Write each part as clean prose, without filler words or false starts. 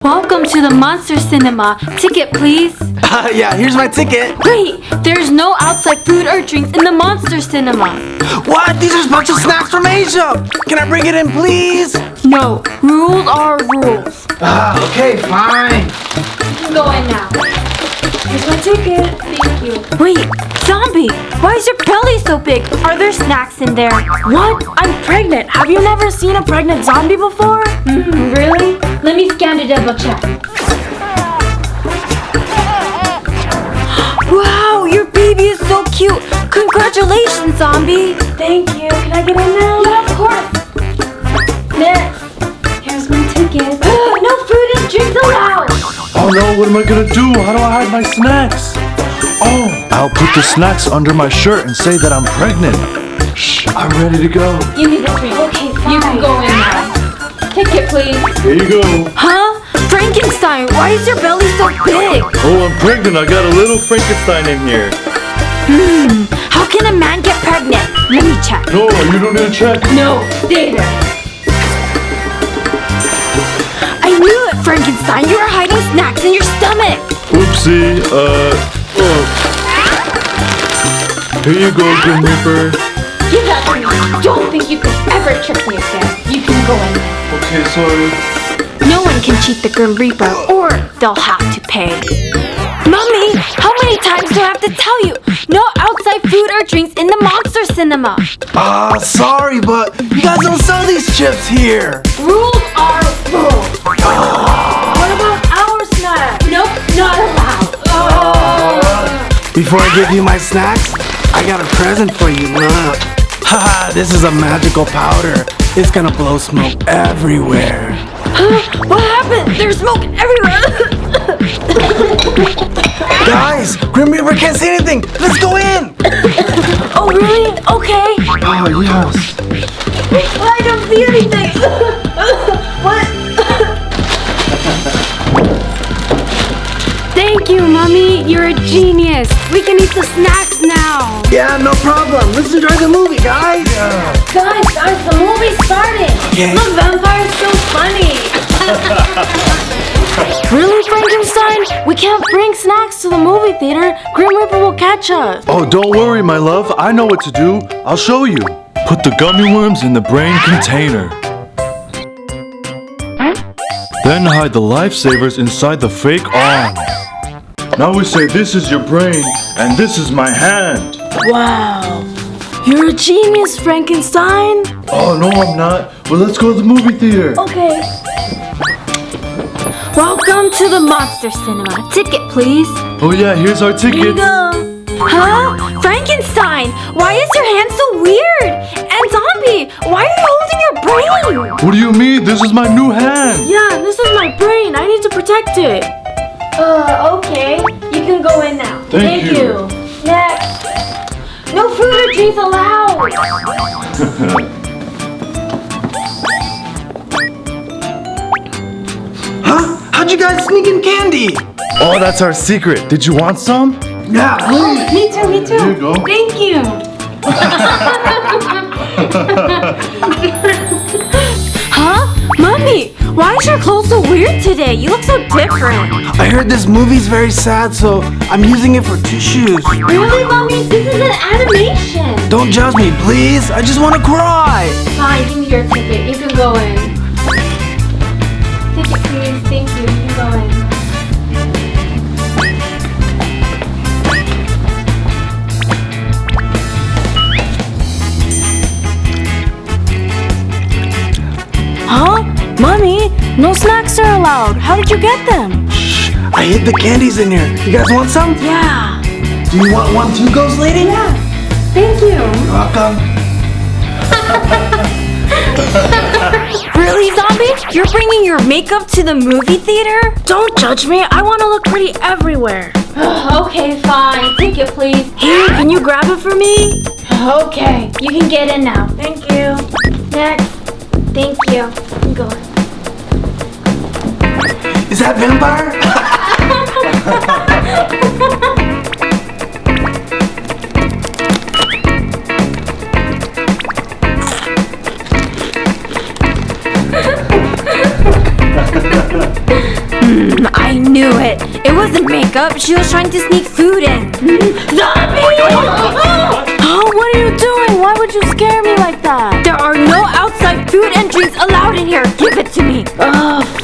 Welcome to the Monster Cinema. Ticket, please. Yeah, here's my ticket. Wait, there's no outside food or drinks in the Monster Cinema. What? These are a bunch of snacks from Asia. Can I bring it in, please? No, rules are rules. Okay, fine. You can go in now. Here's my ticket. Thank you. Wait, Zombie, why is your belly so big? Are there snacks in there? What? I'm pregnant. Have you never seen a pregnant zombie before? Really? Let me scan to double check. Wow, your baby is so cute. Congratulations, Zombie. Thank you. Can I get in now? Yeah, of course. Next. Here's my ticket. No food and drinks allowed. Oh no, what am I gonna do? How do I hide my snacks? Oh, I'll put the snacks under my shirt and say that I'm pregnant. Shh, I'm ready to go. Give me the drink. Okay, fine. You can go in now. Ticket, please. Here you go. Huh? Frankenstein, why is your belly so big? Oh, I'm pregnant. I got a little Frankenstein in here. How can a man get pregnant? Let me check. No, you don't need to check. No, stay there. I knew it, Frankenstein. You were hiding snacks in your stomach. Oopsie. Here you go, Grim Reaper. Give that to me. Don't think you could ever trick me again. You can go in there. Okay, sorry. No one can cheat the Grim Reaper, or they'll have to pay. Mommy, how many times do I have to tell you? No outside food or drinks in the Monster Cinema. Sorry, but you guys don't sell these chips here. Rules are rules. What about our snacks? Nope, not allowed. Before I give you my snacks, I got a present for you. Look. Haha, this is a magical powder. It's gonna blow smoke everywhere. What happened? There's smoke everywhere. Guys, Grim Reaper can't see anything. Let's go in. Oh, really? Okay. Oh, yes. I don't see anything. What? Thank you, Mommy. You're a genius. We can eat the snacks now. Yeah, no problem. Let's enjoy the movie, guys. Guys, the movie's starting. Okay. The vampire's so funny. Really, Frankenstein? We can't bring snacks to the movie theater. Grim Reaper will catch us. Oh, don't worry, my love. I know what to do. I'll show you. Put the gummy worms in the brain container. Then hide the lifesavers inside the fake arms. Now we say this is your brain and this is my hand. Wow. You're a genius, Frankenstein. Oh, no, I'm not. Well, let's go to the movie theater. Okay. Welcome to the Monster Cinema. Ticket, please. Oh, yeah, here's our Here you tickets. go. Huh? Frankenstein, why is your hand so weird? And Zombie, why are you holding your brain? What do you mean? This is my new hand. Yeah, this is my brain. I need to protect it. Okay. You can go in now. Thank you. Next. No food or drinks allowed. Huh? How'd you guys sneak in candy? Oh, that's our secret. Did you want some? Yeah. Me too. Here you go. Thank you. Huh? Mommy, why is your clothes so weird today? You look so different. I heard this movie's very sad, so I'm using it for tissues. Really, Mommy? This is an animation. Don't judge me, please. I just want to cry. Fine, give me your ticket. You can go in. Ticket, please. Thank you. You can go in. Huh? Mommy, no snacks are allowed. How did you get them? I hid the candies in here. You guys want some? Yeah. Do you want one too, Ghost Lady? Yeah. Thank you. You're welcome. Really, Zombie? You're bringing your makeup to the movie theater? Don't judge me. I want to look pretty everywhere. Okay, fine. Ticket, please. Here, can you grab it for me? Okay, you can get in now. Thank you. Next. Thank you. You can go in. Is that vampire? I knew it. It wasn't makeup. She was trying to sneak food in. Zombie! Oh, what are you doing? Why would you scare me like that? There are no outside food and drinks allowed in here. Give it to me.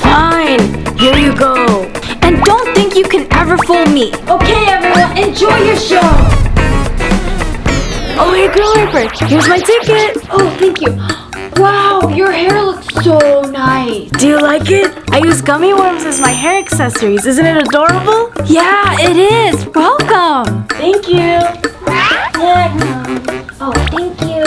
Fine. Here you go. And don't think you can ever fool me. Okay, everyone, enjoy your show. Oh, hey, Girl Reaper, here's my ticket. Oh, thank you. Wow, your hair looks so nice. Do you like it? I use gummy worms as my hair accessories. Isn't it adorable? Yeah, it is. Welcome. Thank you. Oh, thank you.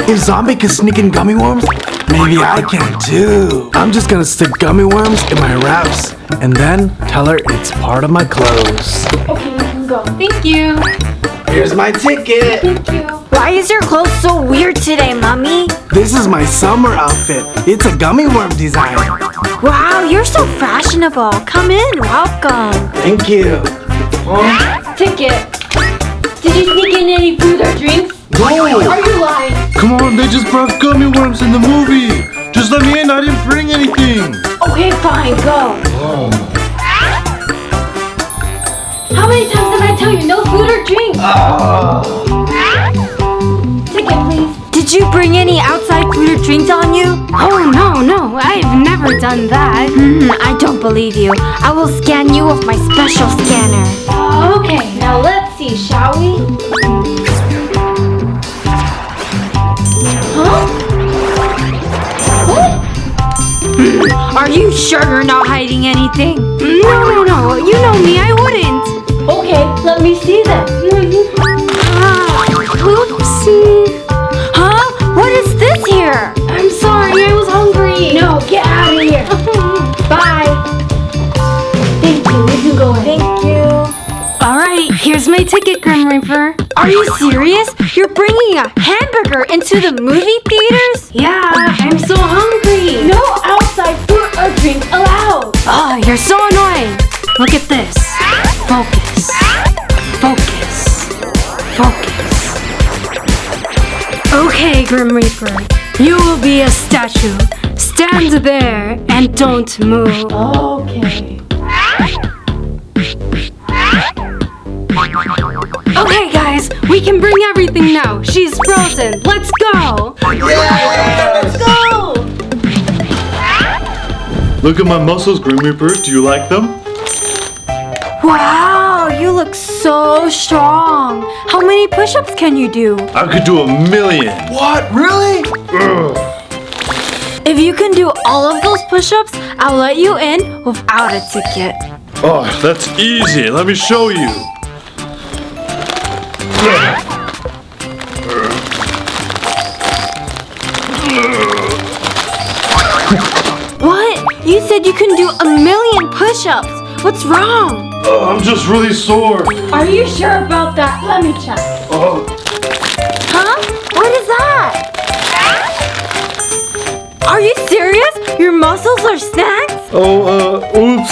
If Zombie can sneak in gummy worms, maybe I can too. I'm just gonna stick gummy worms in my wraps and then tell her it's part of my clothes. Okay, you can go. Thank you. Here's my ticket. Thank you. Why is your clothes so weird today, Mommy? This is my summer outfit. It's a gummy worm design. Wow, you're so fashionable. Come in. Welcome. Thank you. Ticket. Did you sneak in any food or drinks? No. Are you lying? Come on, they just brought gummy worms in the movie. Just let me in, I didn't bring anything. Okay, fine. Go. How many times did I tell you no food or drinks? Ticket, please. Did you bring any outside food or drinks on you? Oh, no, I've never done that. I don't believe you. I will scan you with my special scanner. Okay, now let's see, shall we? Huh? What? Are you sure you're not hiding anything? No, you know me, I wouldn't. Okay, let me see then. Oopsie. Huh? What is this here? I'm sorry, I was hungry. No, get out of here. Bye. Thank you. You can go in. Thank you. All right, here's my ticket, Grim Reaper. Are you serious? You're bringing a hamburger into the movie theaters? Yeah, I'm so hungry. No outside food or drinks allowed. Oh, you're so annoying. Look at this. Focus. Focus. Focus. Okay, Grim Reaper. You will be a statue. Stand there and don't move. Okay. Okay, guys, we can bring everything now. She's frozen. Let's go. Let's go. Look at my muscles, Grim Reaper. Do you like them? Wow, you look so strong. How many push-ups can you do? I could do 1,000,000. What? Really? If you can do all of those push-ups, I'll let you in without a ticket. Oh, that's easy. Let me show you. What? You said you can do 1,000,000 push-ups. What's wrong? I'm just really sore. Are you sure about that? Let me check. Oh, Huh? What is that? Are you serious? Your muscles are snacks? oops.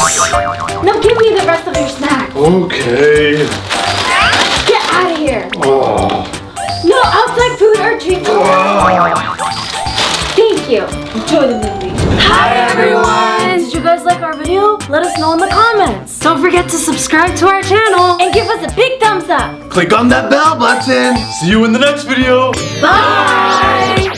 No, give me the rest of your snacks. Okay. Get out of here. Oh. No outside food or drinks. Thank you. Enjoy the movie. Hi, everyone. Did you guys like our video? Let us know in the comments. Don't forget to subscribe to our channel. And give us a big thumbs up. Click on that bell button. See you in the next video. Bye.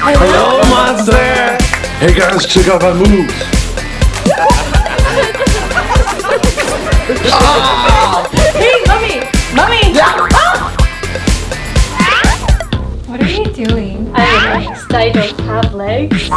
Hello, monster. Hey guys, check out my moves. Hey, Mommy! What are you doing? I don't have legs.